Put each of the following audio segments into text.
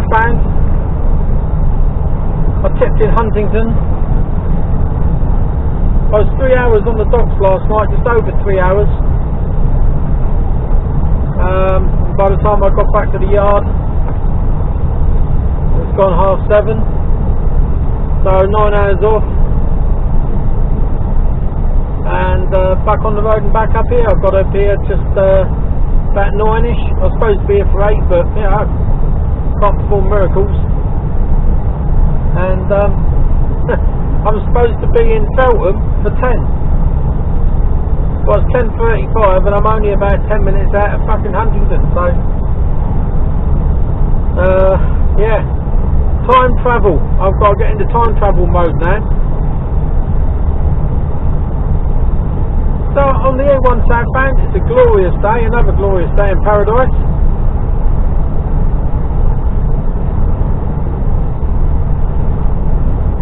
southbound. I tipped in Huntington. I was 3 hours on the docks last night, just over 3 hours. By the time I got back to the yard, it's gone 7:30. So 9 hours off. And back on the road and back up here. I got up here just about 9ish. I was supposed to be here for 8, but yeah, I can't perform miracles. And I'm supposed to be in Feltham for 10. Well, it's 10:35 and I'm only about 10 minutes out of fucking Huntington, so yeah, time travel. I've got to get into time travel mode now. So on the A1 southbound, it's a glorious day, another glorious day in paradise.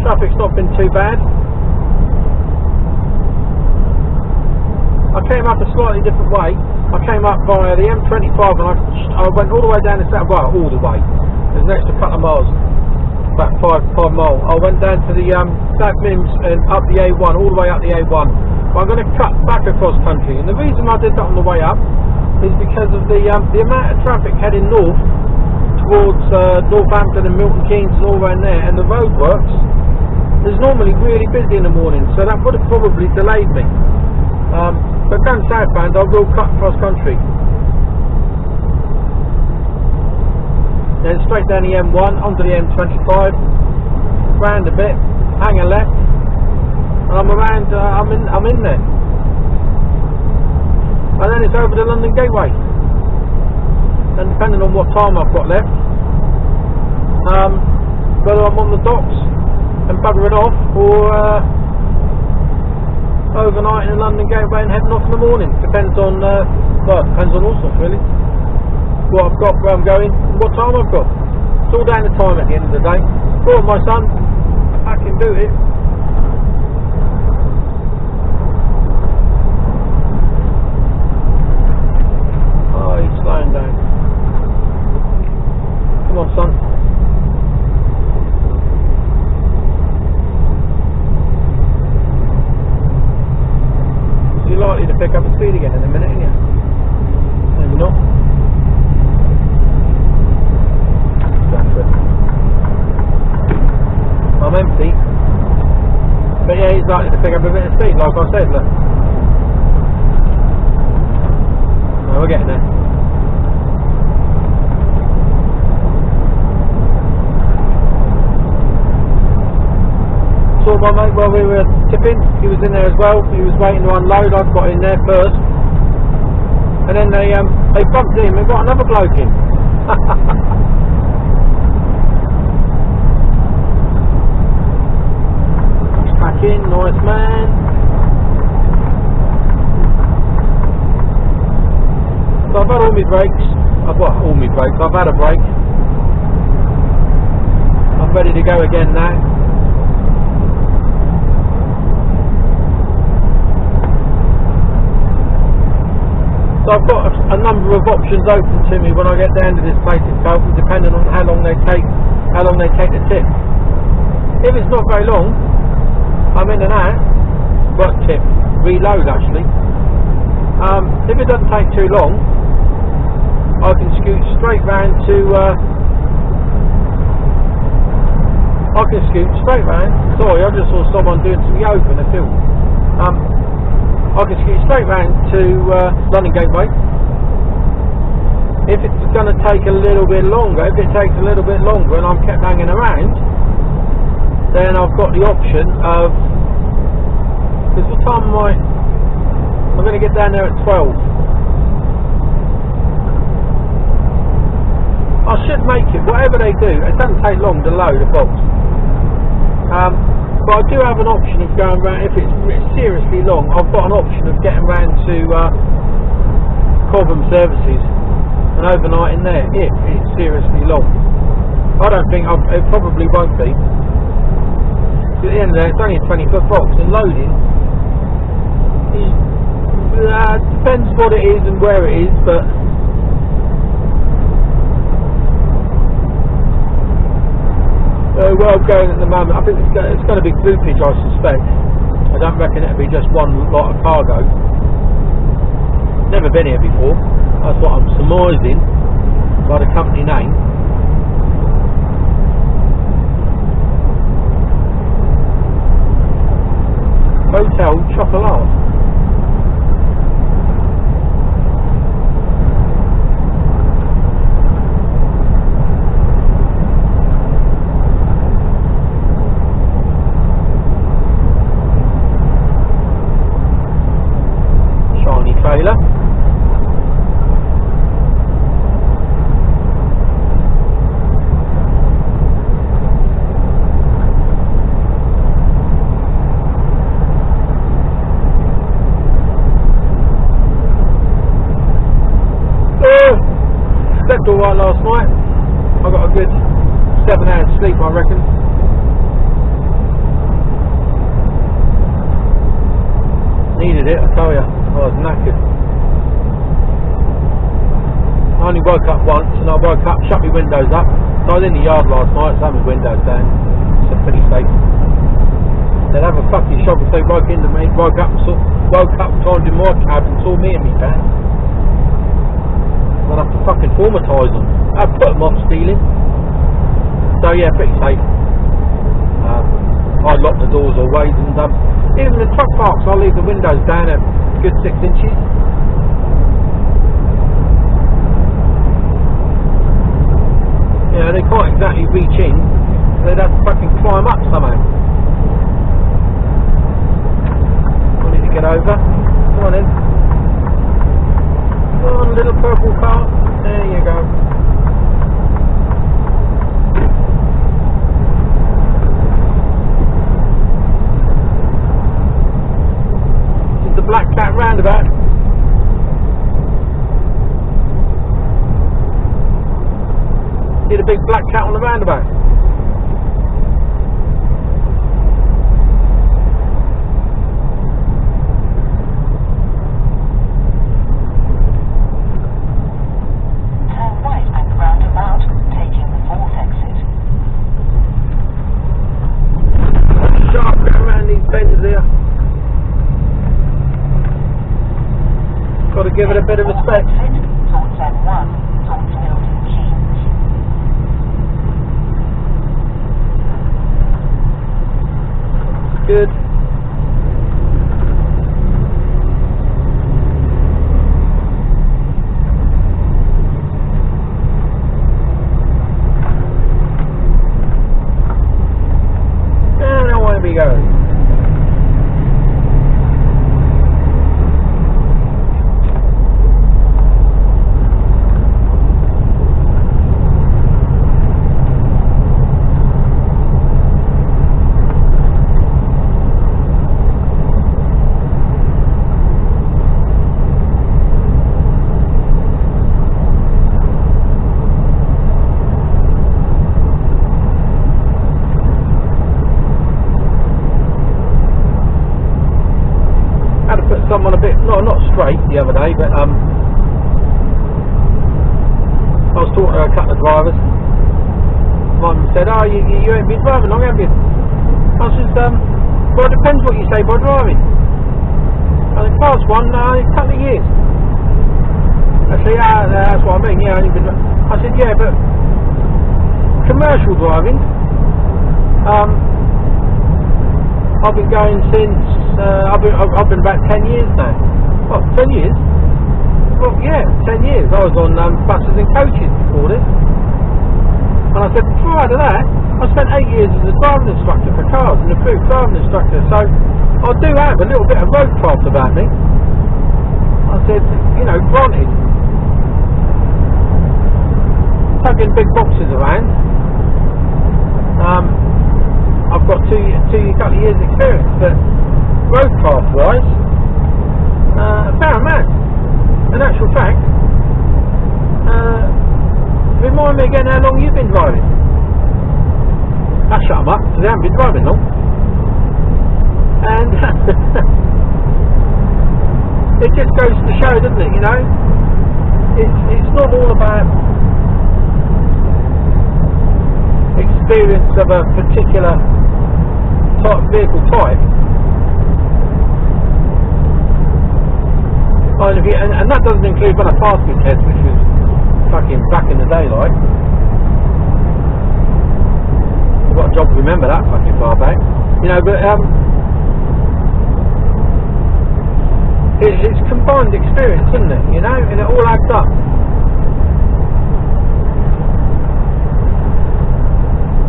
Traffic's not been too bad. I came up a slightly different way. I came up via the M25 and I went all the way down the south, well, all the way. There's an extra couple of miles, about 5 miles. I went down to the South Mims and up the A1, all the way up the A1. But I'm going to cut back across country, and the reason I did that on the way up is because of the amount of traffic heading north towards Northampton and Milton Keynes and all around there, and the roadworks is normally really busy in the morning, so that would have probably delayed me. But going southbound, I will cut cross country. Then straight down the M1 onto the M25, round a bit, hang a left, and I'm around. I'm in there, and then it's over the London Gateway. And depending on what time I've got left, whether I'm on the docks and buggering off, or overnight in the London Gateway and heading off in the morning. Depends on well, depends on all sorts really. What I've got, where I'm going, and what time I've got. It's all down to time at the end of the day. Go on, my son, I can do it. Oh, he's slowing down. Come on, son. You're likely to pick up the speed again in a minute, aren't you? Maybe not. I'm empty. But yeah, he's likely to pick up a bit of speed, like I said, look. No, we're getting there. Saw my mate while we were tipping, he was in there as well. He was waiting to unload. I got in there first, and then they bumped him and got another bloke in. Back in, nice man. So I've had all my brakes. I've had a break. I'm ready to go again now. So I've got a number of options open to me when I get down to this place in Feltham, depending on how long they take to tip. If it's not very long, I'm in and out. Work tip, reload actually. If it doesn't take too long, I can scoot straight round to. Sorry, I just saw someone doing some yoga in a field. I can scoot straight round to London Gateway. If it's going to take a little bit longer, and I'm kept hanging around, then I've got the option of, because what time am I? I'm going to get down there at 12. I should make it, whatever they do, it doesn't take long to load a box. But I do have an option of going round, if it's seriously long, I've got an option of getting round to Cobham Services and overnighting there, if it's seriously long. I don't think, it probably won't be. At the end of the day, it's only a 20-foot box, and loading depends what it is and where it is, but Where I'm going at the moment, I think it's going to be groupage, I suspect. I don't reckon it'll be just one lot of cargo. Never been here before. That's what I'm surmising by the company name. Hotel Chocolat. Shiny trailer. Slept alright last night. I got a good 7 hours sleep, I reckon. Needed it, I tell you. I was knackered. I only woke up once, and I woke up, shut my windows up. I was in the yard last night, so I had my windows down. So pretty safe. They'd have a fucking shock if they woke into me, woke up, climbed in my cab and saw me and me van. I'll have to fucking traumatise them. I'll put them off stealing. So yeah, pretty safe. I lock the doors always, and even the truck parks I leave the windows down a good 6 inches. Yeah, they can't exactly reach in. They'd have to fucking climb up somehow. I need to get over. Come on in. Come on, little purple car. There you go. This is the Black Cat roundabout. See the big black cat on the roundabout? Got to give it a bit of respect. Good. And I want to be going. Someone a bit, not straight the other day, but I was talking to a couple of drivers. One said, "Oh, you ain't been driving long, have you?" I said, "Well, it depends what you say by driving." I said, "Class 1, a couple of years." I said, "Yeah, that's what I mean. Yeah, only been." I said, "Yeah, but commercial driving, I've been going since I've been about 10 years now." What, 10 years? Well, yeah, 10 years. I was on buses and coaches before this. And I said, prior to that, I spent 8 years as a driving instructor for cars, an approved driving instructor. So I do have a little bit of roadcraft about me. I said, you know, granted, tugging big boxes around. I've got couple of years experience, but roadcraft wise, fair man. In actual fact, remind me again how long you've been driving. Shut them up, because they haven't been driving long. And it just goes to show, doesn't it, you know? It's not all about experience of a particular vehicle type. And that doesn't include when I passed my test, which was fucking back in the day, like. I've got a job to remember that fucking far back. You know, but it's combined experience, isn't it? You know, and it all adds up.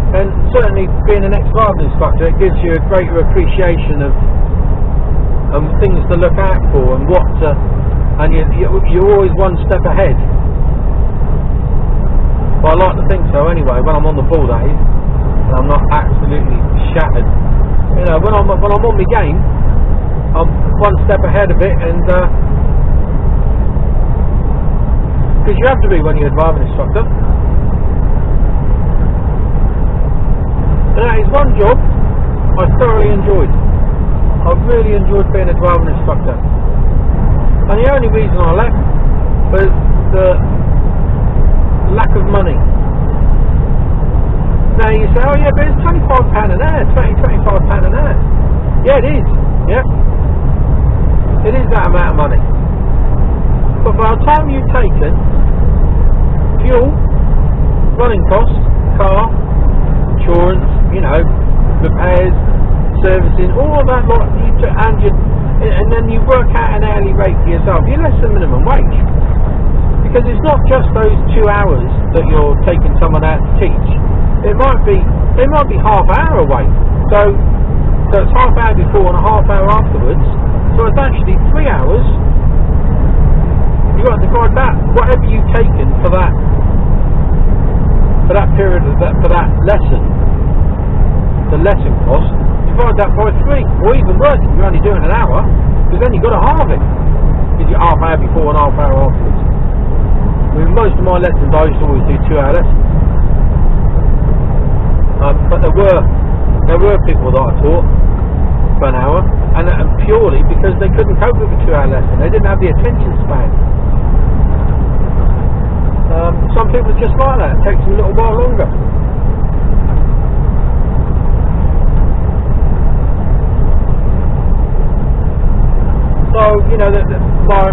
And certainly being an ex-driving instructor, it gives you a greater appreciation of things to look out for and what to, and you're always one step ahead. Well, I like to think so anyway, when I'm on the ball, that is, and I'm not absolutely shattered. You know, when I'm on my game, I'm one step ahead of it, and because you have to be when you're a driving instructor. And that is one job I thoroughly enjoyed. I really enjoyed being a driving instructor. And the only reason I left was the lack of money. Now you say, oh yeah, but it's £25 an hour, £25 an hour. Yeah, it is. Yeah. It is that amount of money. But by the time you've taken fuel, running costs, car, insurance, you know, repairs, servicing, all of that lot, and then you work out an hourly rate for yourself, you're less than minimum wage. Because it's not just those 2 hours that you're taking someone out to teach. They might be half hour away. So it's half hour before and a half hour afterwards. So it's actually 3 hours. You've got to divide that, whatever you've taken for that period of for that lesson, the lesson cost, divide that by 3, or even worse if you're only doing an hour, because then you've got to halve it. Because you're half hour before and half hour afterwards. I mean, most of my lessons I used to always do 2-hour lessons. But there were people that I taught for an hour, and purely because they couldn't cope with a 2-hour lesson. They didn't have the attention span. Some people just like that. It takes them a little while longer. So, you know,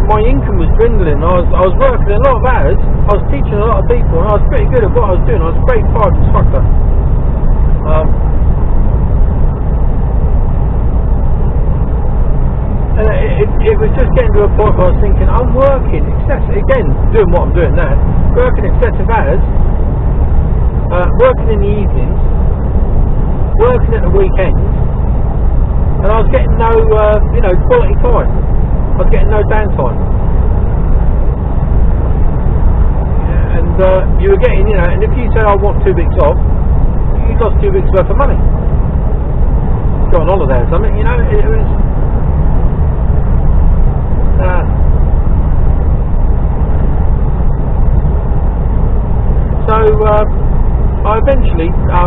my income was dwindling. I was working a lot of hours. I was teaching a lot of people, and I was pretty good at what I was doing. I was a grade 5 instructor. And it was just getting to a point where I was thinking, I'm working excessive, again, doing what I'm doing now, working excessive hours, working in the evenings, working at the weekends, and I was getting no, quality time. I was getting no downtime. And you were getting, and if you said I want 2 weeks off, you lost 2 weeks worth of money. Go on holiday or something, it was... So I eventually I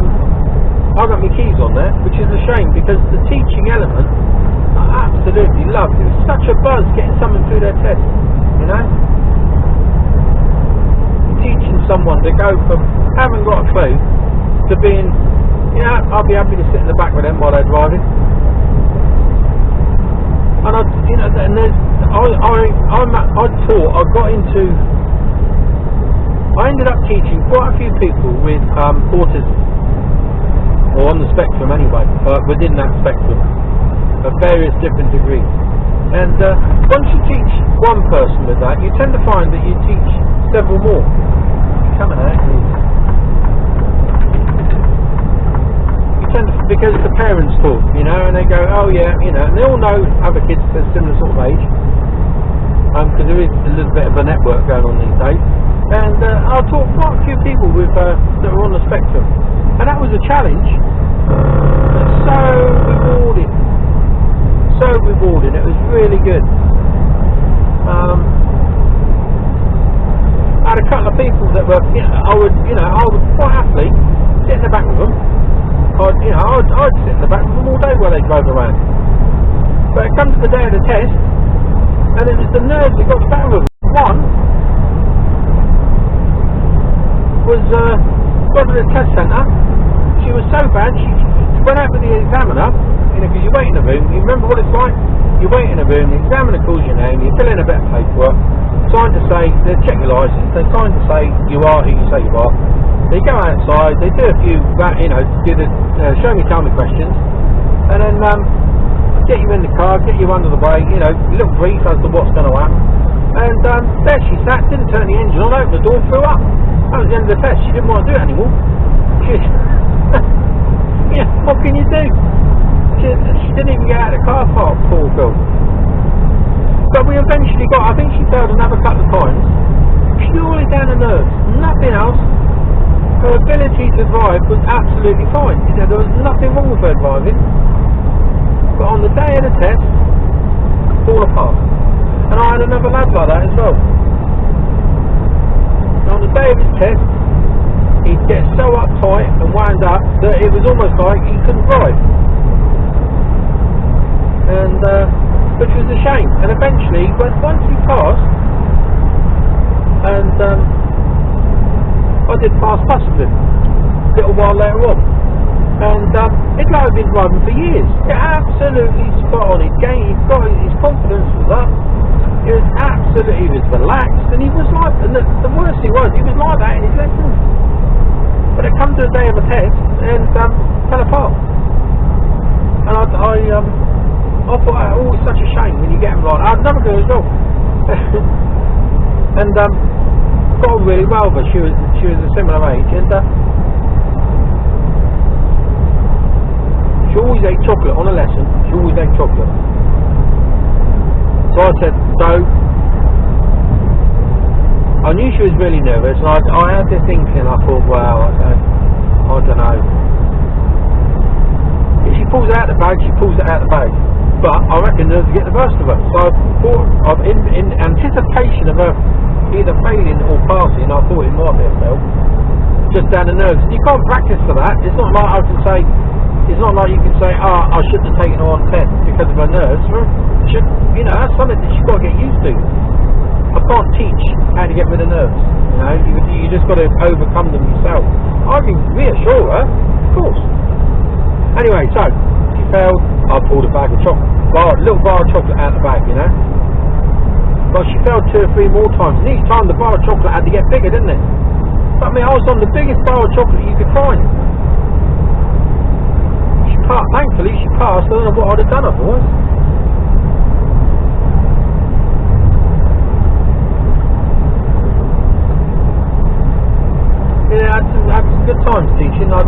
got my keys on there, which is a shame because the teaching element I absolutely loved. It was such a buzz getting someone through their test, teaching someone to go from having got a clue to being, I'll be happy to sit in the back with them while they're driving. And I ended up teaching quite a few people with autism, or on the spectrum anyway, within that spectrum, of various different degrees. And once you teach one person with that, you tend to find that you teach several more. Coming out, because the parents talk, and they go, oh yeah, and they all know other kids of a similar sort of age, because there is a little bit of a network going on these days. And I taught quite a few people with that were on the spectrum, and that was a challenge. So rewarding. It was really good. I had a couple of people that were, I would quite happily sit in the back with them. I'd sit in the back with them all day while they drove around. But it comes to the day of the test, and it was the nerves that got the better of them. One was got to the test centre, she was so bad, she went out with the examiner, you know, because you wait in a room, you remember what it's like? You wait in a room, the examiner calls your name, you fill in a bit of paperwork, sign to say, they check your licence, they sign to say you are who you say you are, they go outside, they do a few, you know, do the show me, tell me questions, and then get you in the car, get you under the way, you know, a little brief as to what's going to happen, and there she sat, didn't turn the engine on, opened the door, flew up. That was the end of the test. She didn't want to do it anymore. Yeah, what can you do? She didn't even get out of the car park, poor girl. But we eventually got, I think she failed another couple of times, purely down the nerves, nothing else. Her ability to drive was absolutely fine. You know, there was nothing wrong with her driving. But on the day of the test, fall apart. And I had another lad like that as well. On the day of his test, he'd get so uptight and wound up that it was almost like he couldn't drive. And which was a shame. And eventually, once he passed, and I did pass bus with him a little while later on, and he'd like been driving for years. Absolutely spot on. He'd got his confidence was up. He was relaxed, and he was like, and the worst thing was, he was like that in his lessons. But it come to the day of a test, and fell apart. And I thought, oh, it's such a shame when you get him like that. I had another girl as well. And got on really well, but she was a similar age, and she always ate chocolate on a lesson. She always ate chocolate. So I said, so I knew she was really nervous, and I had this thinking. I thought, well, I don't know. If she pulls it out the bag, she pulls it out the bag. But I reckon nerves get the best of her. So I thought, in anticipation of her either failing or passing, I thought it might be a fail, just down the nerves. And you can't practice for that. It's not like I can say. It's not like you can say, I shouldn't have taken her on test because of her nerves. You know, that's something that she's got to get used to. I can't teach how to get rid of nerves. You know, you just got to overcome them yourself. I can reassure her, of course. Anyway, so she failed. I pulled a bag of chocolate, a little bar of chocolate out of the bag, you know. But she failed 2 or 3 more times, and each time the bar of chocolate had to get bigger, didn't it? But I mean, I was on the biggest bar of chocolate you could find. Thankfully, she passed. I don't know what I'd have done otherwise. Yeah, I had some good times teaching. I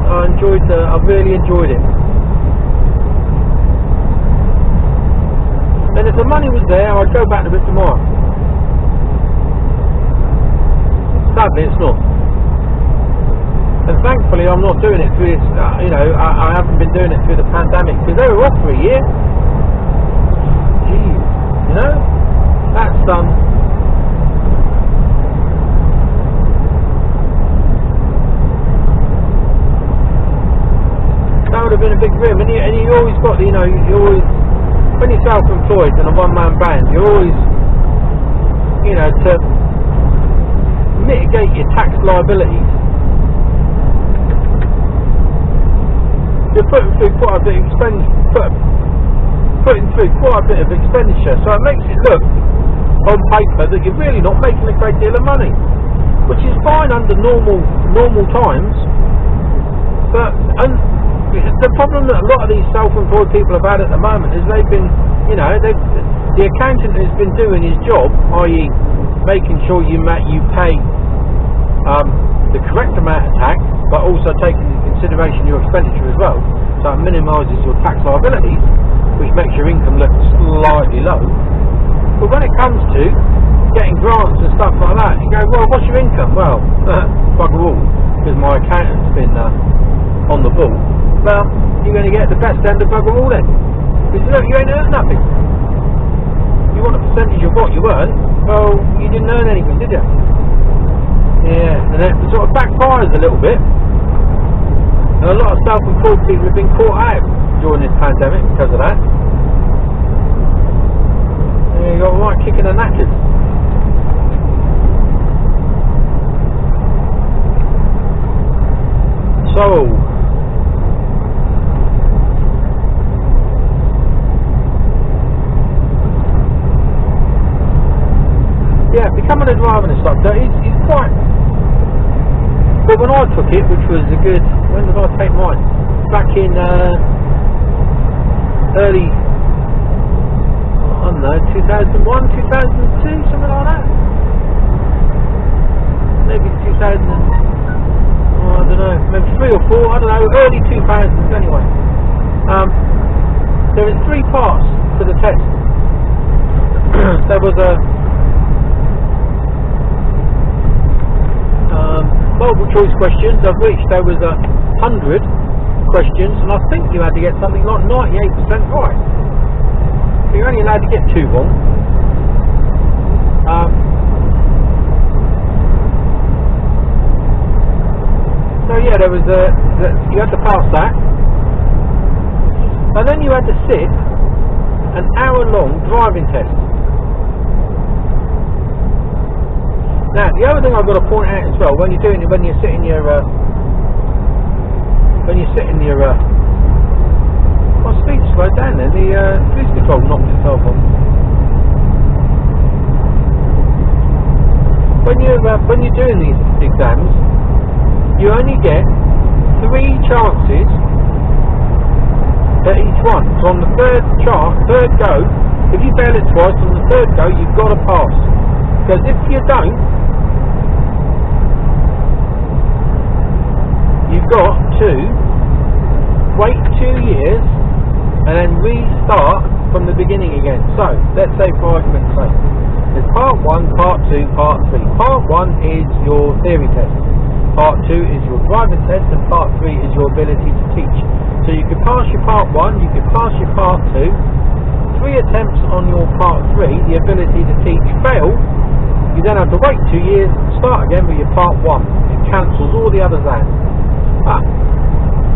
really enjoyed it. And if the money was there, I'd go back to it tomorrow. Sadly, it's not. And thankfully, I'm not doing it through this. You know, I haven't been doing it through the pandemic, because they were off for a year. Jeez, you know, that's that would have been a big dream. And you always got, you know, you always, when you're self-employed in a one-man band, you always, you know, to mitigate your tax liabilities, you're putting through quite a bit of expenditure, so it makes it look on paper that you're really not making a great deal of money, which is fine under normal times. But the problem that a lot of these self-employed people have had at the moment is they've been, you know, the accountant has been doing his job, i.e. making sure you pay the correct amount of tax, but also taking into consideration your expenditure as well, so it minimises your tax liabilities, which makes your income look slightly low. But when it comes to getting grants and stuff like that, you go, well, what's your income? Well, bugger all, because my accountant's been on the ball. Well, you're going to get the best end of bugger all then, because look, you ain't earned nothing. You want a percentage of what you earn? Well, you didn't earn anything, did you? Yeah, and it sort of backfires a little bit. And a lot of self-employed people have been caught out during this pandemic because of that. And you got right kicking the knackers. So, yeah, becoming a driving instructor is quite. But when I took it, which was a good, when did I take mine? Back in early, I don't know, 2001, 2002, something like that. Maybe 2000, I don't know, maybe 3 or 4, I don't know, early 2000s anyway. There was 3 parts to the test. There was a multiple choice questions, of which there was 100 questions, and I think you had to get something like 98% right. So you're only allowed to get 2 wrong. So yeah, there was you had to pass that, and then you had to sit an hour-long driving test. Now, the other thing I've got to point out as well, when you're sitting your my speed slowed down then, the cruise control knocked itself on. When you're doing these exams, you only get 3 chances at each one. So on the third go, if you fail it twice, on the 3rd go you've got to pass. Because if you don't, you've got to wait 2 years and then restart from the beginning again. So, let's say for argument's sake, there's part 1, part 2, part 3. Part 1 is your theory test, part 2 is your driving test, and part 3 is your ability to teach. So you can pass your part 1, you can pass your part 2, 3 attempts on your part 3, the ability to teach, fail, you then have to wait 2 years, start again with your part 1. It cancels all the others out.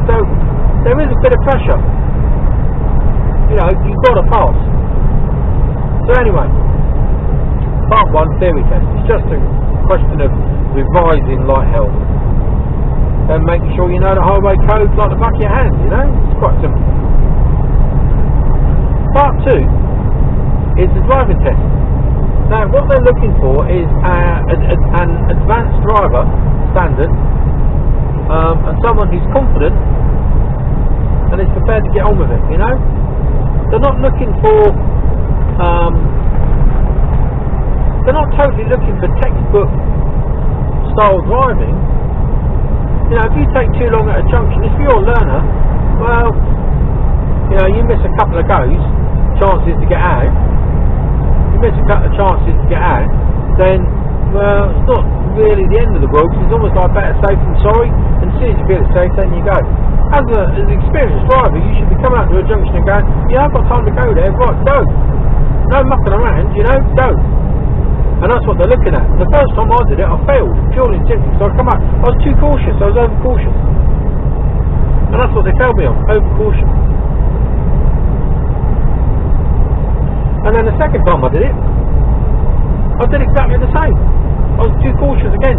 So there is a bit of pressure. You know, you've got to pass. So anyway, part 1 theory test. It's just a question of revising like hell, and making sure you know the highway code like the back of your hand. You know, it's quite simple. Part 2 is the driving test. Now, what they're looking for is an advanced driver standard, and someone who's confident and is prepared to get on with it. You know, they're not looking for, they're not totally looking for textbook style driving. You know, if you take too long at a junction, if you're a learner, well, you know, you miss a couple of goes, chances to get out. You miss a couple of chances to get out, then, well, it's not really the end of the world, because it's almost like better safe than sorry, and as soon as you feel safe, then you go. As an experienced driver, you should be coming out to a junction and going, yeah, I've got time to go there, right, go. No mucking around, you know, go. And that's what they're looking at. The first time I did it, I failed, purely and simply, so I come out, I was too cautious, I was over cautious. And that's what they failed me on, over caution. And then the second time I did it, I did exactly the same. I was too cautious again.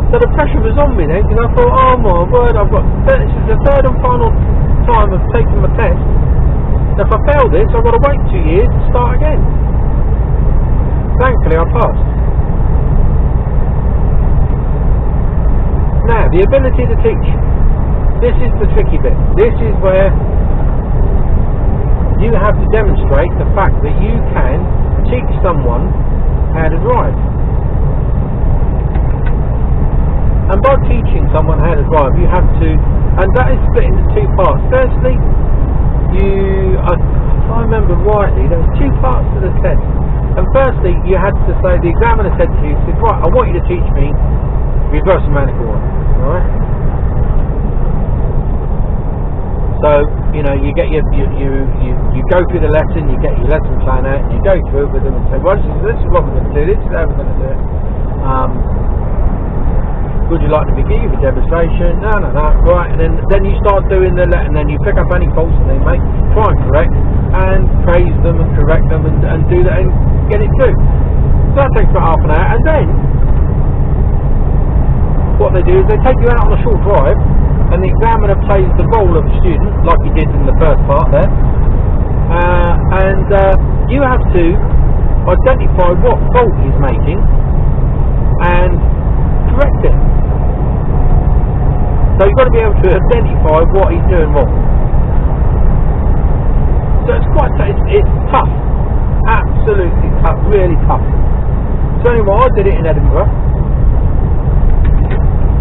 So the pressure was on me then, because I thought, oh my word, this is the 3rd and final time of taking my test. And if I fail this, I've got to wait 2 years to start again. Thankfully I passed. Now, the ability to teach. This is the tricky bit. This is where you have to demonstrate the fact that you can teach someone how to drive. And by teaching someone how to drive, you have to, and that is split into 2 parts. Firstly, if I remember rightly, there were 2 parts to the test. And firstly, you had to say, the examiner said to you, he said, right, I want you to teach me reverse manual order, alright? So, you know, you get you go through the lesson, you get your lesson plan out, you go through it with them and say, well, this is what we're going to do, this is how we're going to do it. Would you like to begin with a demonstration? No, right, and then you start doing the and then you pick up any faults that they make, try and correct, and praise them and correct them and do that and get it through. So that takes about half an hour, and then what they do is they take you out on a short drive, and the examiner plays the role of a student, like he did in the first part there, and you have to identify what fault he's making and correct it. So you've got to be able to identify what he's doing wrong. So it's quite it's tough, absolutely tough, really tough. So anyway, I did it in Edinburgh.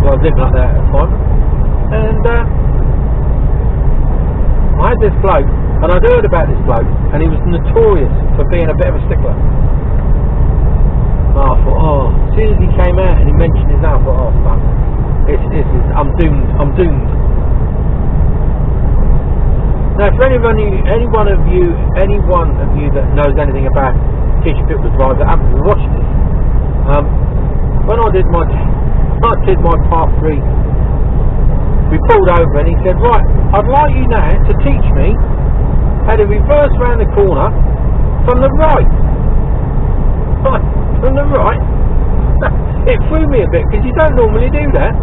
Well, I was living up there at the time, and I had this bloke, and I'd heard about this bloke, and he was notorious for being a bit of a stickler. And I thought, as soon as he came out and he mentioned his name, I thought, fuck. I'm doomed. Now, for any one of you that knows anything about teaching people to drive that haven't watched this, when I did my part 3, we pulled over and he said, right, I'd like you now to teach me how to reverse round the corner from the right. From the right? It threw me a bit because you don't normally do that.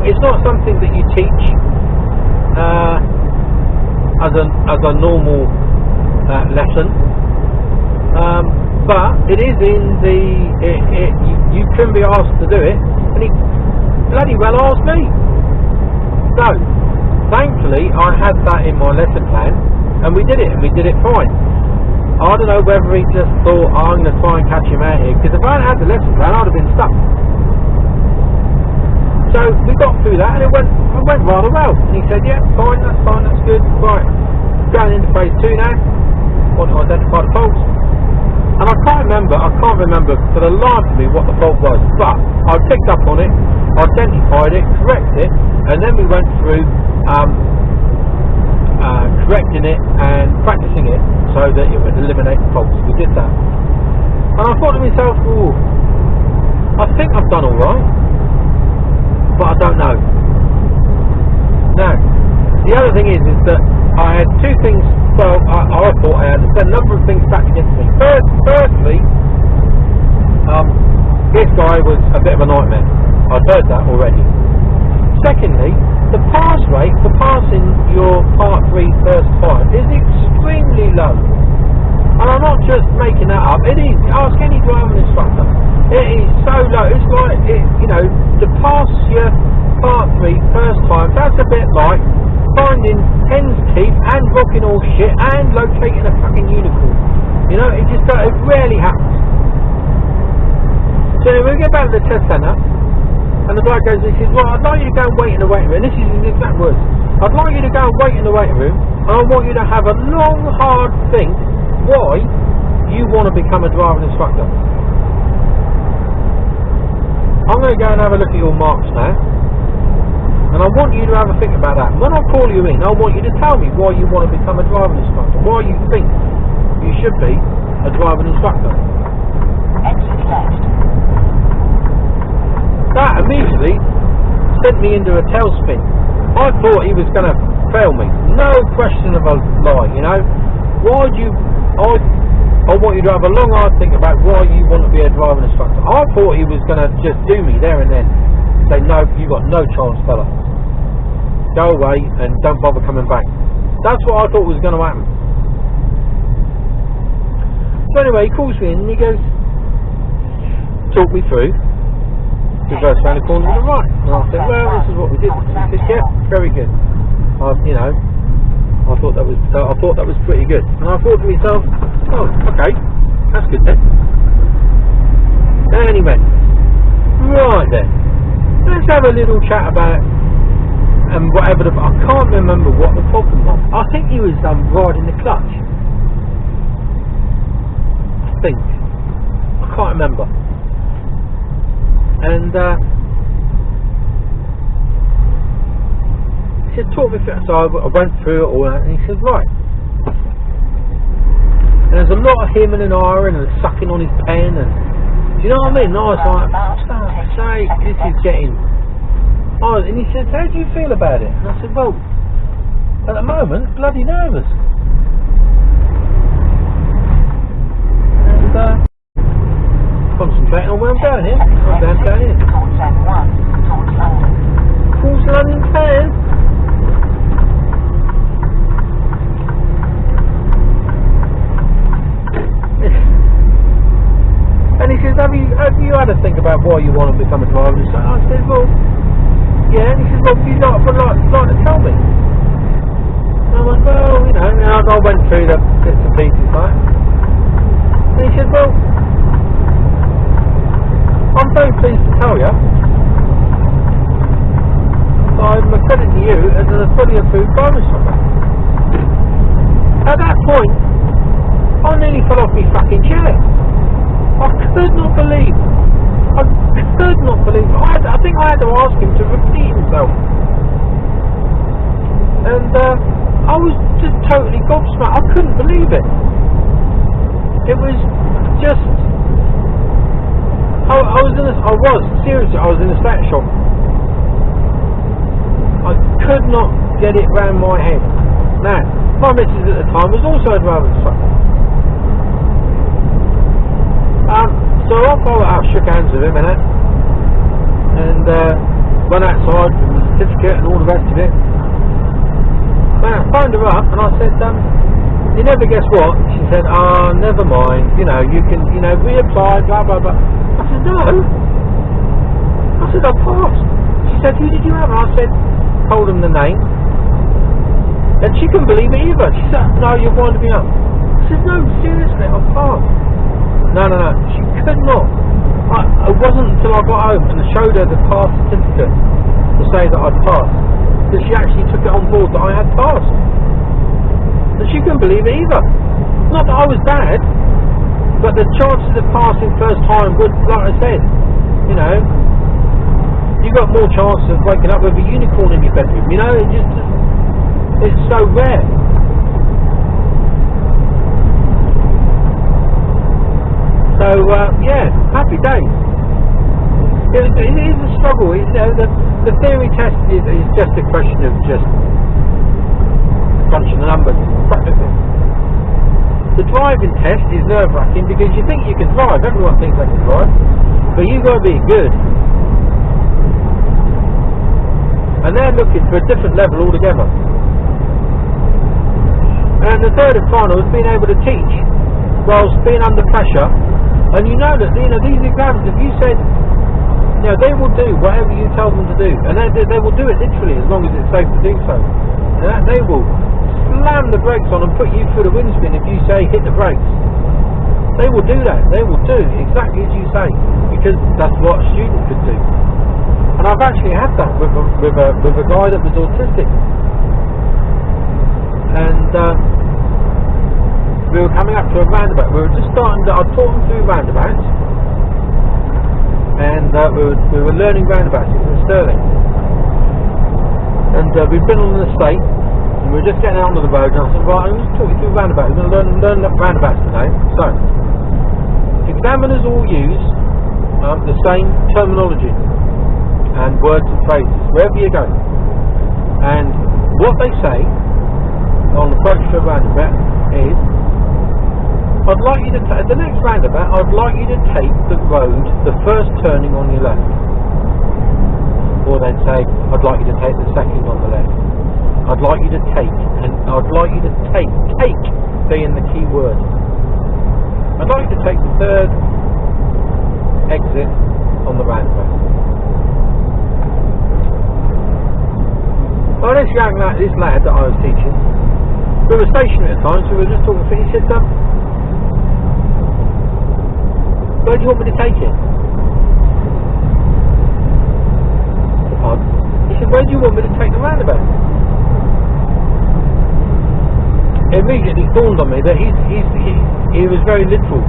It's not something that you teach as a normal lesson, but it is in the. You can be asked to do it, and he bloody well asked me. So, thankfully, I had that in my lesson plan, and we did it fine. I don't know whether he just thought, I'm going to try and catch him out here, because if I hadn't had the lesson plan, I'd have been stuck. So we got through that, and it went rather well. And he said, yeah, fine, that's good. Right, going into phase 2 now. Want to identify the faults. And I can't remember for the life of me what the fault was, but I picked up on it, identified it, corrected it, and then we went through correcting it and practicing it so that it would eliminate the faults. We did that. And I thought to myself, I think I've done alright, but I don't know. Now, the other thing is that I had two things, well, I thought I had a number of things back against me. Firstly, this guy was a bit of a nightmare. I'd heard that already. Secondly, the pass rate for passing your Part 3 first time is extremely low. And I'm not just making that up. It is. Ask any driving instructor. It is so low. It's like, to pass your Part 3 first time, that's a bit like finding hen's teeth and rocking all shit and locating a fucking unicorn. It rarely happens. So we get back to the test centre, and the guy goes, he says, well, I'd like you to go and wait in the waiting room. And this is his exact words. I'd like you to go and wait in the waiting room, and I want you to have a long, hard think why you want to become a driving instructor. I'm going to go and have a look at your marks now, and I want you to have a think about that. When I call you in, I want you to tell me why you want to become a driving instructor, why you think you should be a driving instructor. Exit left. That immediately sent me into a tailspin. I thought he was going to fail me. No question of a lie, Why do you... I want you to have a long hard think about why you want to be a driving instructor. I thought he was going to just do me there and then. Say, no, you've got no chance, fella. Go away and don't bother coming back. That's what I thought was going to happen. So anyway, he calls me in and he goes, talk me through. Reverse round the corner to the right. And I said, well, this is what we did. He said, yeah, very good. I thought that was pretty good. And I thought to myself, oh, okay, that's good then. And he went, right then, let's have a little chat about whatever I can't remember what the problem was. I think he was riding the clutch. I can't remember. And he said, talk me through it. So I went through it all, and he said, right. And there's a lot of him and ahhing and sucking on his pen, and do you know what I mean? And I was like, for fuck's sake, this is getting... and he said, how do you feel about it? And I said, well, at the moment, bloody nervous. And concentrating on where I'm going here. I'm going here. Towards London Town. why you want to become a driver. And I said, well, yeah. And he said, well, you'd like to tell me. And I went, well, you know, and I went through the bits and pieces, right? And he said, well, I'm very pleased to tell you I'm accrediting you as a fully approved driving instructor. At that point, I nearly fell off my fucking chair. I could not believe. I think I had to ask him to repeat himself. And I was just totally gobsmacked. I couldn't believe it. It was just. I was in a state shock. I could not get it round my head. Now, my missus at the time was also a driving instructor. So I shook hands with him and went outside with the certificate and all the rest of it. Now, I phoned her up and I said, you never guess what? She said, oh, never mind, you know, you can, you know, reapply, blah, blah, blah. I said, no. I said, I passed. She said, who did you have? And I said, told him the name. And she couldn't believe it either. She said, no, you're winding me up. I said, no, seriously, I passed. No, she could not. It wasn't until I got home and showed her the pass certificate to say that I'd passed that she actually took it on board that I had passed. And she couldn't believe it either. Not that I was bad, but the chances of passing first time would, like I said, you know, you got more chance of waking up with a unicorn in your bedroom. You know, it's so rare. So yeah, happy days. It is a struggle. You know, the theory test is just a question of just crunching the numbers, practicing. The driving test is nerve-wracking because you think you can drive. Everyone thinks they can drive, but you've got to be good. And they're looking for a different level altogether. And the third and final is being able to teach whilst being under pressure. And you know that, you know, these exams, if you said, you know, they will do whatever you tell them to do, and they will do it literally as long as it's safe to do so. And they will slam the brakes on and put you through the windscreen if you say hit the brakes. They will do that. They will do exactly as you say, because that's what a student could do. And I've actually had that with a guy that was autistic. And we were coming up to a roundabout. We were just starting. I taught them through roundabouts, and we were learning roundabouts. It was in Stirling, and we've been on an estate, and we were just getting out onto the road. And I said, right, I'm going to talk you through roundabouts. We're going to learn roundabouts today. So, examiners all use the same terminology and words and phrases wherever you go. And what they say on approach to a roundabout is, I'd like you to take the next roundabout. I'd like you to take the road, the first turning on your left. Or they'd say, I'd like you to take the second on the left. I'd like you to take, and I'd like you to take being the key word. I'd like you to take the third exit on the roundabout. Well, this lad that I was teaching, we were stationary at the time, so we were just talking to him. He said, where do you want me to take it? He said, where do you want me to take the roundabout? It immediately dawned on me that he was very literal.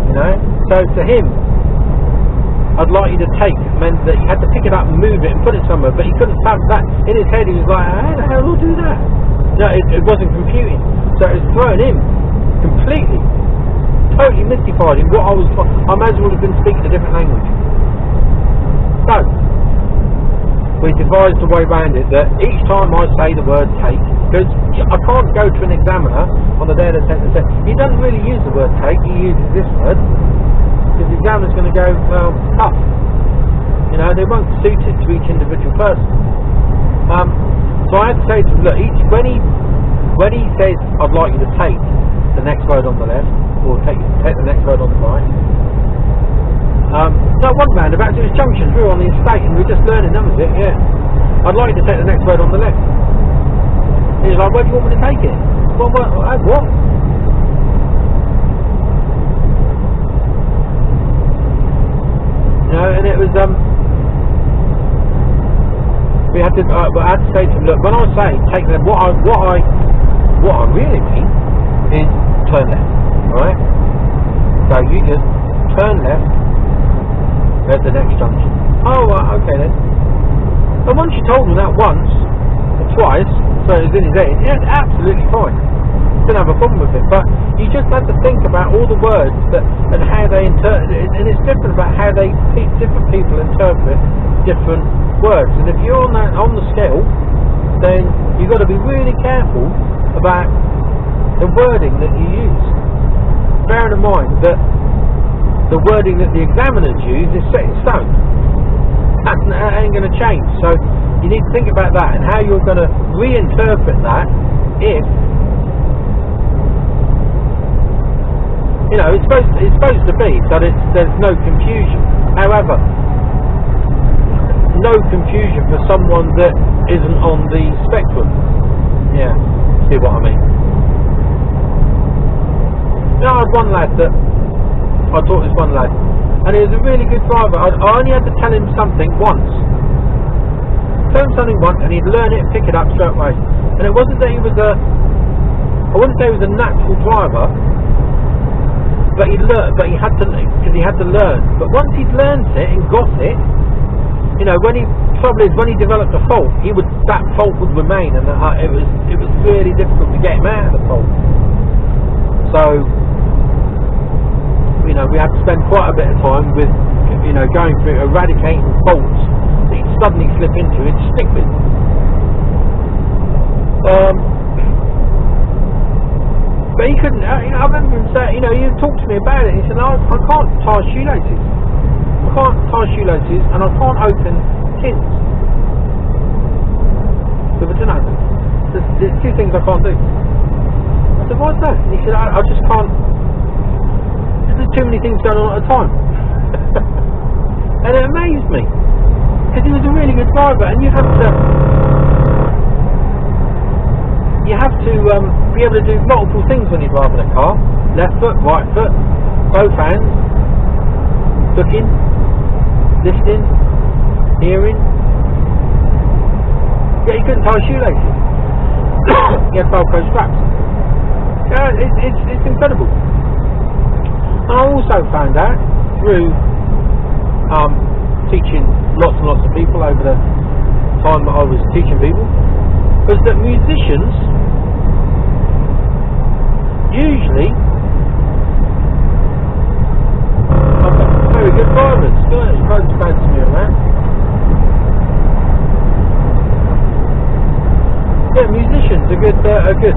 You know? So to him, I'd like you to take meant that you had to pick it up and move it and put it somewhere, but he couldn't have that. In his head he was like, how the hell do I do that? No, it wasn't computing. So it was throwing him completely. Totally mystified in what I may as well have been speaking a different language. So we devised a way around it that each time I say the word take, because I can't go to an examiner on the day of the test and say, he doesn't really use the word take, he uses this word, because the examiner's going to go, well, tough. You know, they won't suit it to each individual person. So I had to say to him, look, when he says, I'd like you to take the next road on the left, or take the next road on the right, No, one roundabout, it was junctions. We were on the estate and we were just learning, that was it, yeah. I'd like you to take the next road on the left. He was like, where do you want me to take it? What? You know, and it was, I had to say to him, look, when I say take them, what I really mean is turn left, right? So you just turn left at the next junction. Oh, okay then. And once you told him that once or twice, so it was in his head, yeah, it's absolutely fine. Didn't have a problem with it, but you just had to think about all the words and how they interpret it, and it's different about how different people interpret different words. And if you're on the scale, then you've got to be really careful about the wording that you use. Bearing in mind that the wording that the examiners use is set in stone. That ain't going to change. So you need to think about that and how you're going to reinterpret that if, you know, it's supposed to be so that there's no confusion. However, no confusion for someone that isn't on the spectrum. Yeah, see what I mean? You know, I had one lad that I taught this one lad, and he was a really good driver. I only had to tell him something once. Tell him something once, and he'd learn it and pick it up straight away. And it wasn't that he was I wouldn't say he was a natural driver, but he had to learn. But once he'd learned it and got it, you know, trouble is when he developed a fault, that fault would remain, and it was really difficult to get him out of the fault. So, you know, we had to spend quite a bit of time with, you know, going through eradicating faults that he'd suddenly slip into and stick with. But he couldn't, you know, I remember him saying, you know, he talked to me about it. He said, no, I can't tie shoelaces. I can't tie shoelaces and I can't open tins with a tin opener. There's two things I can't do. I said, why's that? And he said, I just can't. There's too many things going on at a time. And it amazed me because he was a really good driver, and you have to be able to do multiple things when you're driving a car. Left foot, right foot, both hands, looking, listening, hearing. Yeah, he couldn't tie shoelaces. He had Velcro straps. Yeah, it's incredible. And I also found out through teaching lots and lots of people over the time that I was teaching people, was that musicians usually very good drivers. Good, roads fancy me around. Yeah, musicians are good.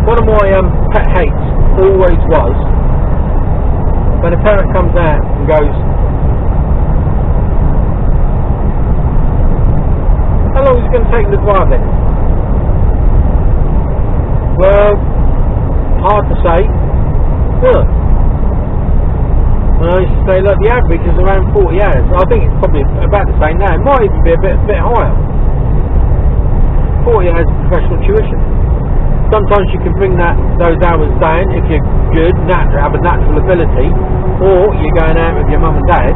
One of my pet hates always was when a parent comes out and goes, how long is it going to take to drive then? Well, hard to say. Well, I used to say, look, the average is around 40 hours. I think it's probably about the same now. It might even be a bit higher. 40 hours of professional tuition. Sometimes you can bring those hours down if you're good, have a natural ability, or you're going out with your mum and dad.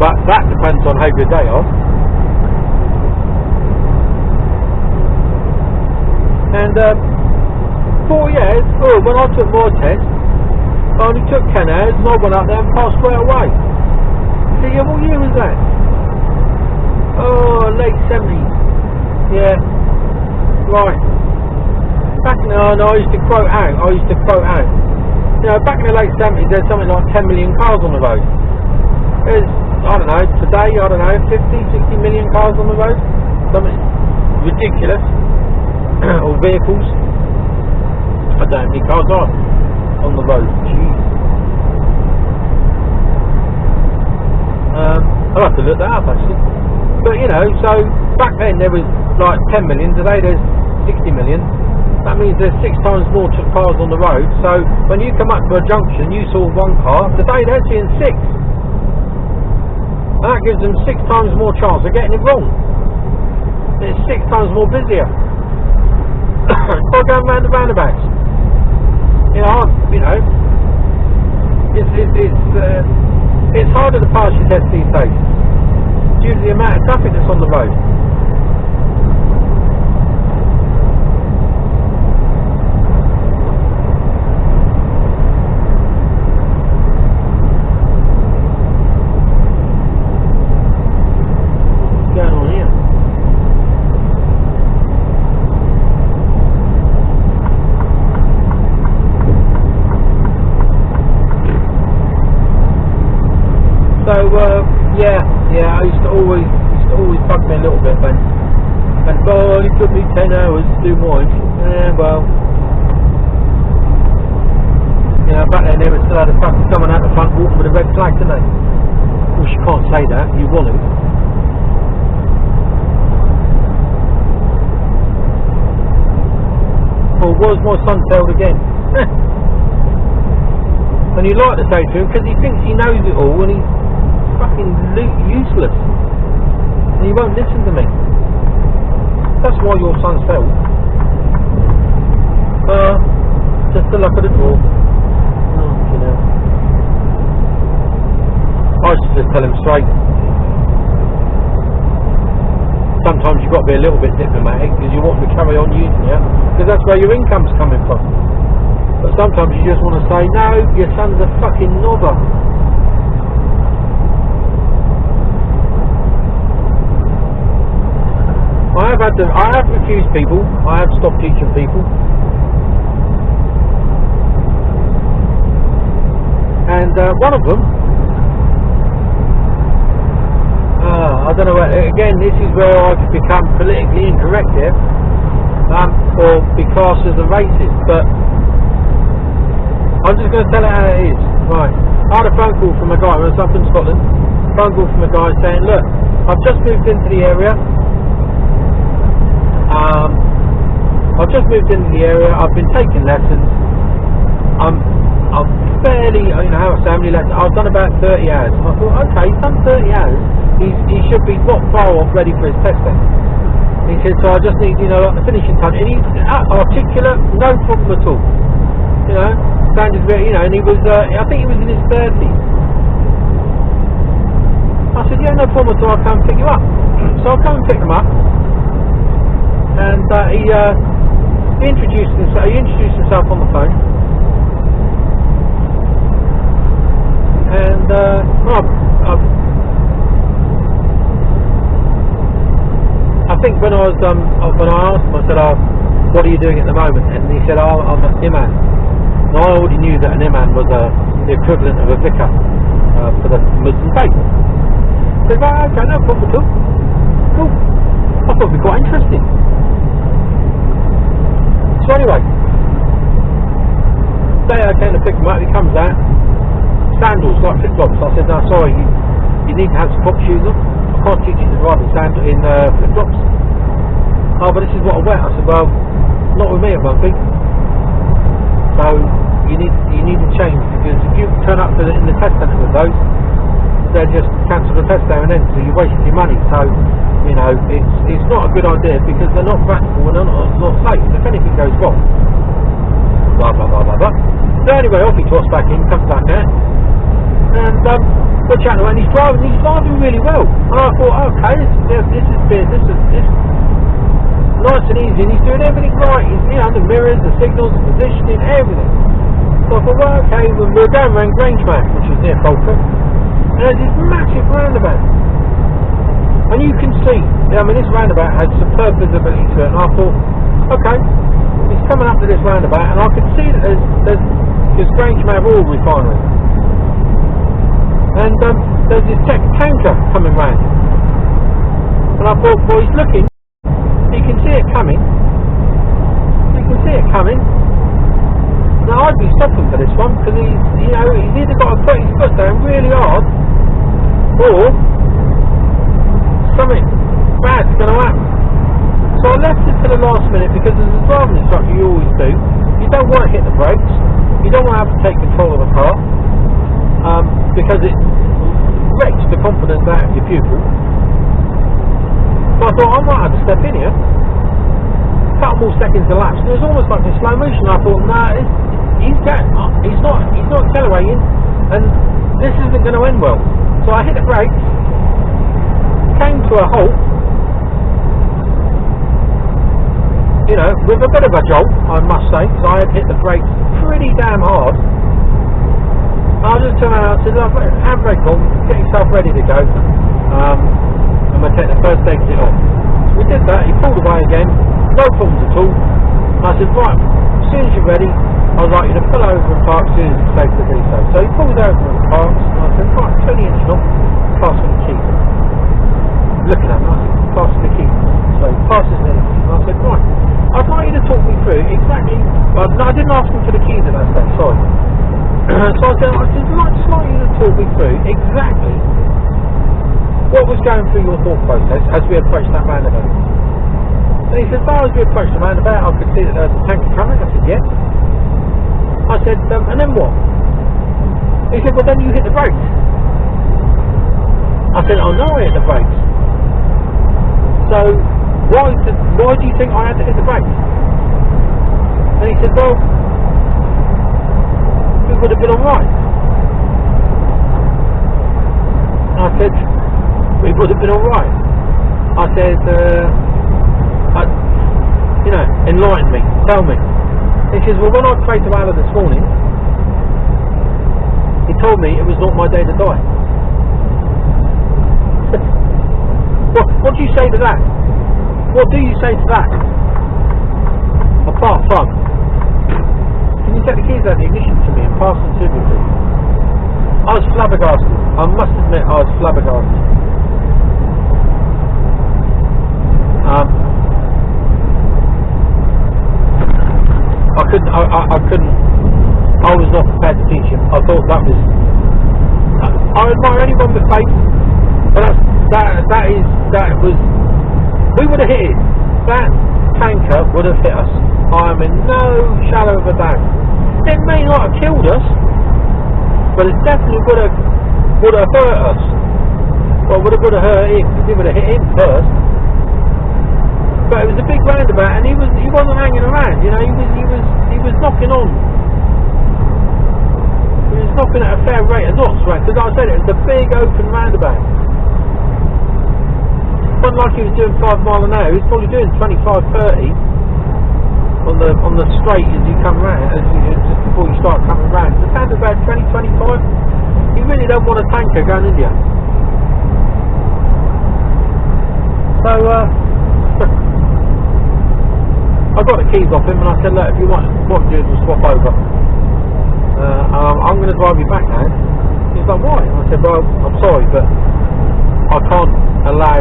But that depends on how good they are. And 4 years, when I took my test, I only took 10 hours and I went up there and passed straight away. So yeah, what year was that? Oh, late 70s. Yeah. Right. Back in I used to quote out. You know, back in the late 70s, there's something like 10 million cars on the road. There's, I don't know, today, 50, 60 million cars on the road. Something ridiculous. Or vehicles. I don't know how many cars are on the road. Jeez. I'll have to look that up actually. But you know, so back then there was like 10 million. Today there's 60 million, that means there's 6 times more cars on the road. So when you come up to a junction, you saw 1 car, today they're seeing 6. And that gives them 6 times more chance of getting it wrong. It's 6 times more busier. By going round the roundabouts. It's harder to pass your test these days due to the amount of traffic that's on the road. So yeah, I used to always bug me a little bit when it took me 10 hours to do mine. Yeah, well, back then they were still had a fucking someone out the front walking with a red flag, didn't they? Of course you can't say that, you want to. Or was my son told again? And you like to say to him because he thinks he knows it all and he's fucking useless and he won't listen to me. That's why your son's failed. Just the luck of the draw. I should just tell him straight. Sometimes you've got to be a little bit diplomatic because you want to carry on using you because that's where your income's coming from. But sometimes you just want to say, no, your son's a fucking knobber. I have refused people. I have stopped teaching people. And one of them, I don't know, again, this is where I could become politically incorrect here, or be classed as a racist, but I'm just going to tell it how it is. Right, I had a phone call from a guy, I was up in Scotland, phone call from a guy saying, look, I've just moved into the area, I've been taking lessons, I'm fairly, how many lessons, I've done about 30 hours, and I thought, okay, he's done 30 hours, he should be not far off ready for his test then. He said, so I just need, like the finishing touch, and he's articulate, no problem at all, sounded very, and he was, I think he was in his 30s. I said, yeah, no problem at all, I'll come and pick you up. So I'll come and pick him up, and he introduced himself on the phone, and I think when I asked him, I said, what are you doing at the moment? And he said, I'm an imam. Now I already knew that an imam was the equivalent of a vicar for the Muslim faith. I said, right, okay, no problem at all. Cool. I thought it'd be quite interesting. So anyway, day I came to pick him up, he comes out, sandals like flip-flops. I said, no, sorry, you need to have some pop shoes on. I can't teach you to drive in flip-flops. Oh, but this is what I wear. I said, well, not with me it won't be. So you need to change, because if you turn up in the test centre with those, they'll just cancel the test there and then, so you waste your money. So it's not a good idea, because they're not practical and they're not safe. If anything goes wrong, blah blah blah blah blah. So anyway, off he trots back in, comes back there, and we're chatting away, and he's driving really well. And I thought, okay, this is nice and easy, and he's doing everything right. He's, the mirrors, the signals, the positioning, everything. So I thought, well, okay, we're going around Grangemouth, which is near Falkirk, and there's this massive roundabout. And you can see, this roundabout has superb visibility to it, and I thought, okay, he's coming up to this roundabout, and I could see that there's Grangemouth Oil Refinery. And there's this tanker coming round. And I thought, well, he's looking, he can see it coming. Now I'd be stopping for this one, because he's either got to put his foot down really hard, or something bad's going to happen. So I left it to the last minute because as a driving instructor you always do, you don't want to hit the brakes, you don't want to have to take control of the car, because it wrecks the confidence out of your pupil. So I thought I might have to step in here. A couple more seconds elapsed, and it was almost like in slow motion. I thought, nah, he's not accelerating, and this isn't going to end well. So I hit the brakes, came to a halt, you know, with a bit of a jolt, I must say, because I had hit the brakes pretty damn hard. I just turned around and said, look, handbrake on, get yourself ready to go, and we'll take the first exit off. We did that, he pulled away again, no problems at all. I said, right, as soon as you're ready, I'd like you to pull over and park as soon as it's safe to do so. So he pulled over and parked, and I said, right, turn the engine off, pass me the keys. Looking at me, I said, pass me the keys. So he passes me the keys, and I said, right, I'd like you to talk me through exactly, no, I didn't ask him for the keys at that stage, sorry. So I said, I'd just like you to talk me through exactly what was going through your thought process as we approached that roundabout. And he said, as far as we approached the roundabout, I could see that there was a tanker coming. I said, yeah. I said, and then what? He said, well then you hit the brakes. I said, oh no, I hit the brakes. So why do you think I had to hit the brakes? And he said, well, it would have been alright. I said, it would have been alright. I said, you know, enlighten me, tell me. He says, well, when I prayed to Allah this morning, he told me it was not my day to die. What do you say to that? What do you say to that? Apart from, can you take the keys out of the ignition to me and pass them to me, please? I was flabbergasted. I must admit, I was flabbergasted. I couldn't. I was not prepared to teach him. I thought that was. I admire anyone with faith, but that was. We would have hit it. That tanker would have hit us. I am in no shadow of a doubt. It may not have killed us, but it definitely would have hurt us. Well, would have hurt him because he would have hit him first. But it was a big roundabout, and he wasn't hanging around. You know, he was knocking on. He was knocking at a fair rate of knots, right? Because like I said, it was a big open roundabout. It wasn't like he was doing 5 miles an hour. He was probably doing 25, 30 on the straight as you come round, just before you start coming round. The roundabout 20, 25. You really don't want a tanker going in here. So I got the keys off him and I said, look, if you want to do is we'll swap over. I'm going to drive you back now. He's like, why? And I said, well, I'm sorry, but I can't allow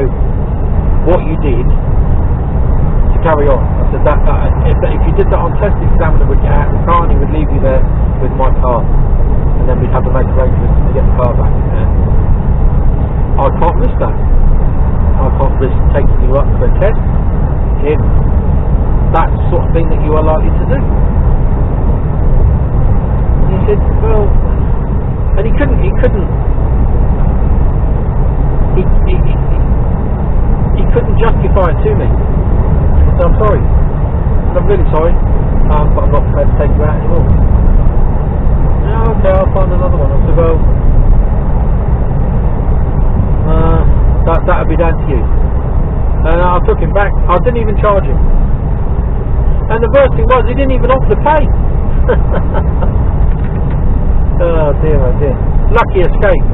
what you did to carry on. I said, if you did that on test, the examiner would get out of the car and he would leave you there with my car. And then we'd have to make arrangements to get the car back. And I can't risk that. I can't risk taking you up for a test if that's the sort of thing that you are likely to do. And he said, well, and he couldn't justify it to me. He said, I'm sorry. I'm really sorry, but I'm not prepared to take you out anymore. Yeah, okay, I'll find another one. I said, well, that'll be down to you. And I took him back. I didn't even charge him. And the worst thing was, he didn't even offer to pay. Oh dear, oh dear. Lucky escape.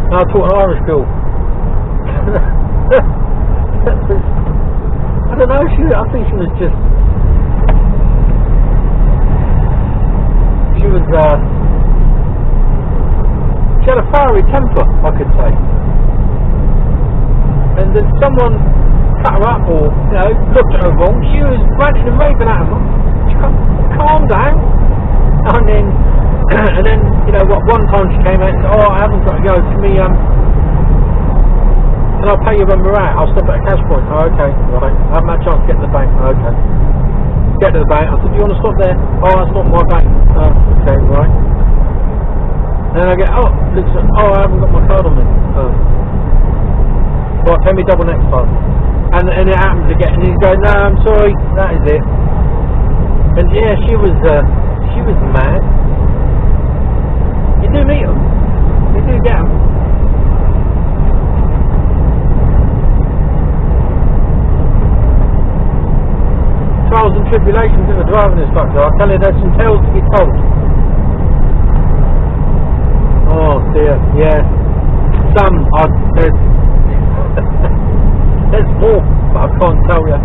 I taught an Irish girl. I don't know, I think she was just... She had a fiery temper, I could say. And then someone cut her up or, you know, looked at her wrong, she was ranting and raving at him. Calm down. And then, you know, one time she came out and said, oh, I haven't got to go, can and I'll pay you when we're out. I'll stop at a cash point. Oh, okay, right. I haven't had a chance to get to the bank. Oh, okay. Get to the bank. I said, do you want to stop there? Oh, that's not my bank. Oh, okay, right. And then I get, oh, looks like, oh, I haven't got my card on me. Oh. Right, pay me double next time. And it happens again. And he's going, no, I'm sorry, that is it. And yeah, she was mad. You do meet them. You do get them. Trials and tribulations of a driving instructor. I tell you, there's some tales to be told. Oh dear, yeah. There's more, but I can't tell you.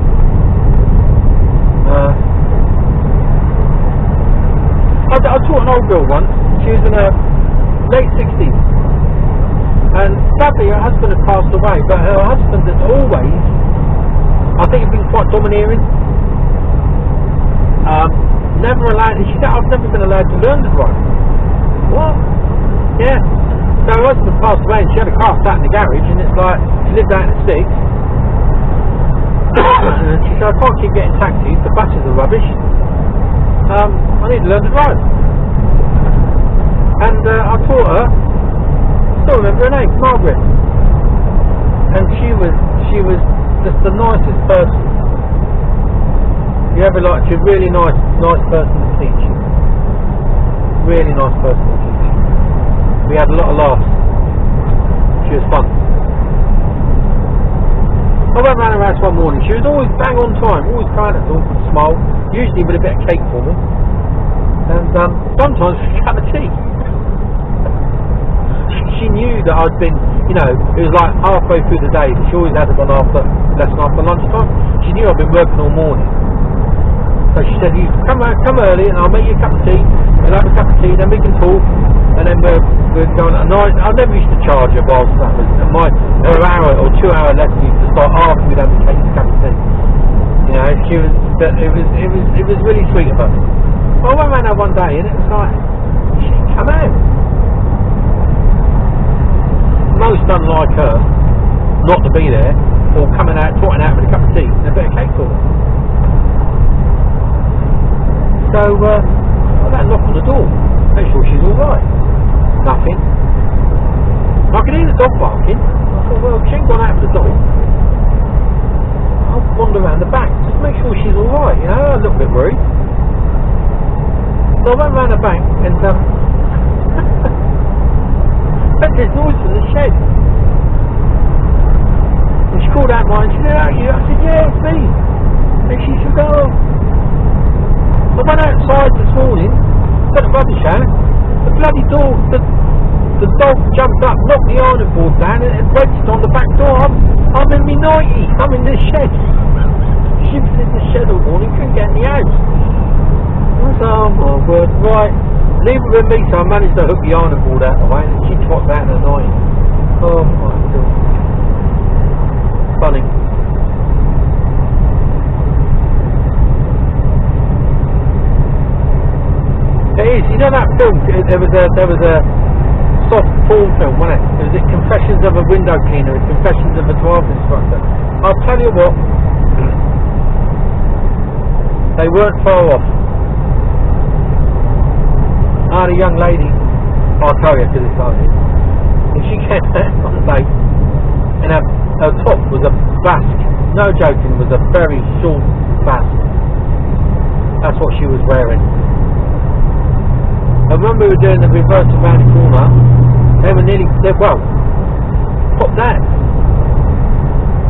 I taught an old girl once. She was in her late 60s, and sadly her husband had passed away. But her husband had always, I think, had been quite domineering. Never allowed. She said, I've never been allowed to learn to drive. What? Yeah. So her husband passed away, and she had a car sat in the garage, and it's like she lived out in the sticks. And she said, I can't keep getting taxis. The buses are rubbish. I need to learn to drive. And I taught her. Still remember her name, Margaret. And she was just the nicest person. You ever like, she's a really nice person to teach. Really nice person to teach. We had a lot of laughs. She was fun. I went round her house one morning. She was always bang on time, always kind of talk and smile, usually with a bit of cake for me. And sometimes with a cup of tea. She knew that I'd been, you know, it was like halfway through the day. She always had it on lesson after lunchtime. She knew I'd been working all morning. So she said, you come early and I'll make you a cup of tea, we'll have a cup of tea, then we can talk, and then we're going at night. I never used to charge her whilst that was her hour or 2 hour lesson used to start after we'd had a cup of tea. You know, it was really sweet of her. Well, I went round there one day and it was like, she didn't come out. Most unlike her, not to be there, or coming out, trotting out with a cup of tea and a bit of cake for her. So, I had a knock on the door, make sure she's alright. Nothing. I could hear the dog barking. I thought, well, she ain't gone out with the dog. I'll wander around the back, just make sure she's alright, you know, a little bit worried. So I went round the back and heard this noise from the shed. And she called out mine, she said, are you? I said, yeah, it's me. And she said, oh. I went outside this morning, got the rubbish out, the bloody door, the dog jumped up, knocked the ironing board down and it wedged on the back door. I'm in me 90, I'm in this shed. She was in the shed all morning, couldn't get in the house. I said, oh my word, right, leave it with me. So I managed to hook the ironing board out of the way and she trots out in the night. Oh my God. Funny. It is, you know that film, there was a soft porn film, wasn't it? It was Confessions of a Window Cleaner, Confessions of a Driving Instructor. I'll tell you what, they weren't far off. I had a young lady, I'll tell you because it's like this, and she came out on the day, and her top was a basque, no joking, was a very short basque. That's what she was wearing. And when we were doing the reverse around the corner, they were nearly, well, popped out.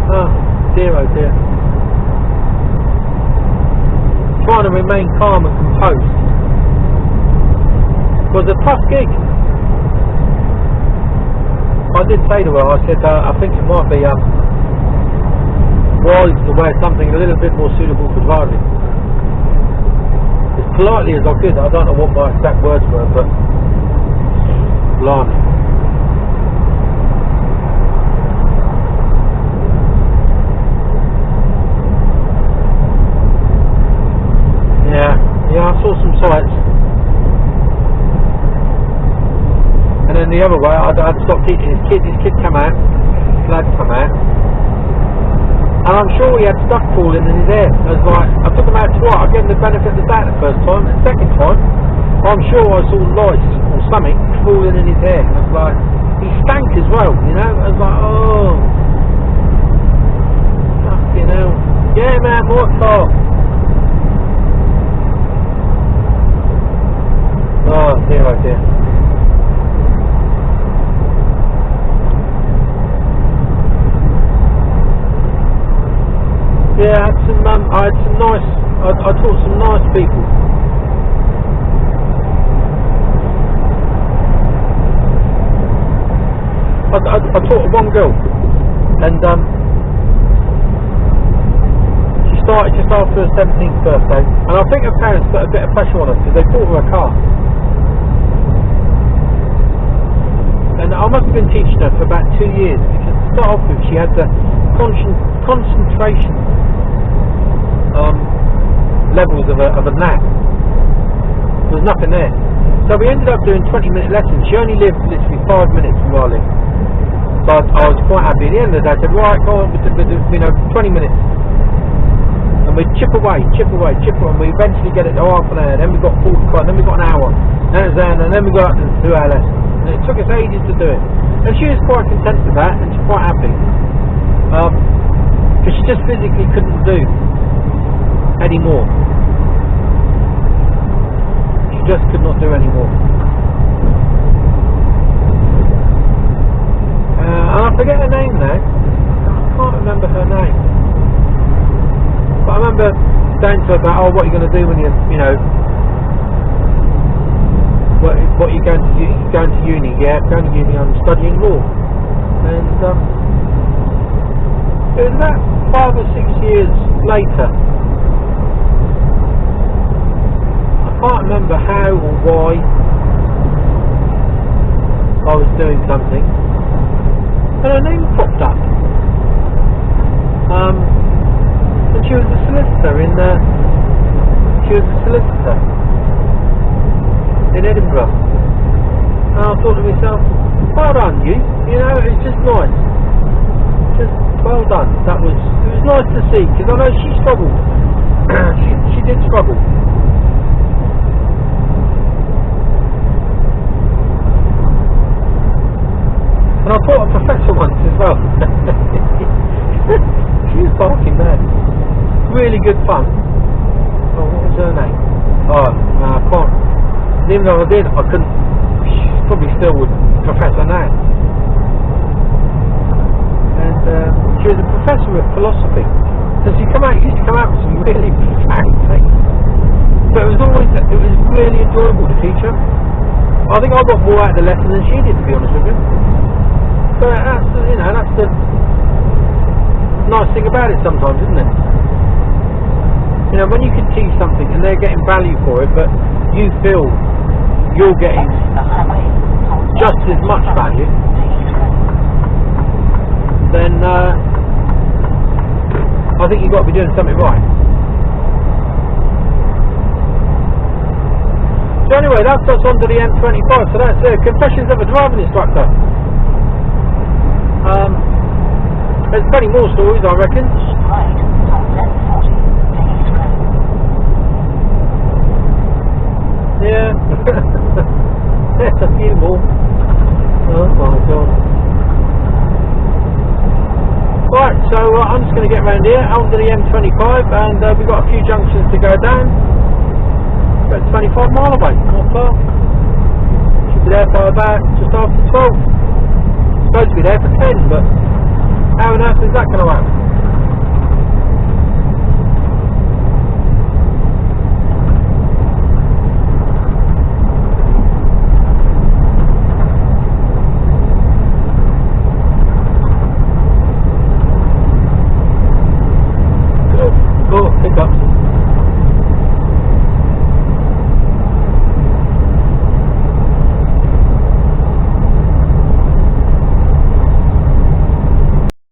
Oh dear, oh dear. Trying to remain calm and composed was a tough gig. I did say to her, I said, I think it might be wise to wear something a little bit more suitable for driving. As politely as I could. I don't know what my exact words were, but blimey. Yeah, I saw some sights. And then the other way, I'd stopped teaching his kid. His kid came out, lad come out, and I'm sure he had stuff falling in his hair. I was like, I took him out twice. I gave him the benefit of the doubt the first time, and the second time, I'm sure I saw lice or something falling in his hair. I was like, he stank as well, you know. I was like, oh, fucking hell. Yeah, man, what car? Oh dear, oh dear. Yeah, I had some nice. I taught some nice people. I taught one girl, and she started just after her 17th birthday, and I think her parents put a bit of pressure on her because they bought her a car. And I must have been teaching her for about 2 years, because to start off with she had the concentration levels of a gnat. There was nothing there. So we ended up doing 20-minute lessons. She only lived literally 5 minutes from where I lived. So I was quite happy. At the end of the day I said, right, go on with 20 minutes. And we'd chip away, and we eventually get it to half an hour, then we got 45, then we got an hour, and then we got to 2 hour lessons. And it took us ages to do it. And she was quite content with that, and she's quite happy. Because she just physically couldn't do any more. She just could not do any more. And I forget her name now. I can't remember her name. But I remember saying to her about, oh, what are you going to do when you know, what are you going to do? You're going to uni? Yeah, going to uni. I'm studying law. And it was about 5 or 6 years later. I can't remember how or why I was doing something, and her name popped up. And she was a solicitor in Edinburgh. And I thought to myself, well done you. You know, it's just nice. Just well done. It was nice to see, because I know she struggled. she did struggle. And I taught a professor once as well. She was barking mad. Really good fun. Oh, what was her name? Oh, no, I can't. Even though I did, I couldn't. She probably still would professor now. And she was a professor of philosophy. And she used to come out with some really profound things. But it was really enjoyable to teach her. I think I got more out of the lesson than she did, to be honest with you. So that's the nice thing about it sometimes, isn't it? You know, when you can teach something and they're getting value for it, but you feel you're getting just as much value, then I think you've got to be doing something right. So anyway, that's us onto the M25. So that's Confessions of a Driving Instructor. There's plenty more stories, I reckon. Yeah. There's a few more. Oh my god. Right, so I'm just going to get around here, onto the M25, and we've got a few junctions to go down. About 25 mile away, not far. Should be there by about just after 12. Supposed to be there for 10, but how on earth is that going to happen?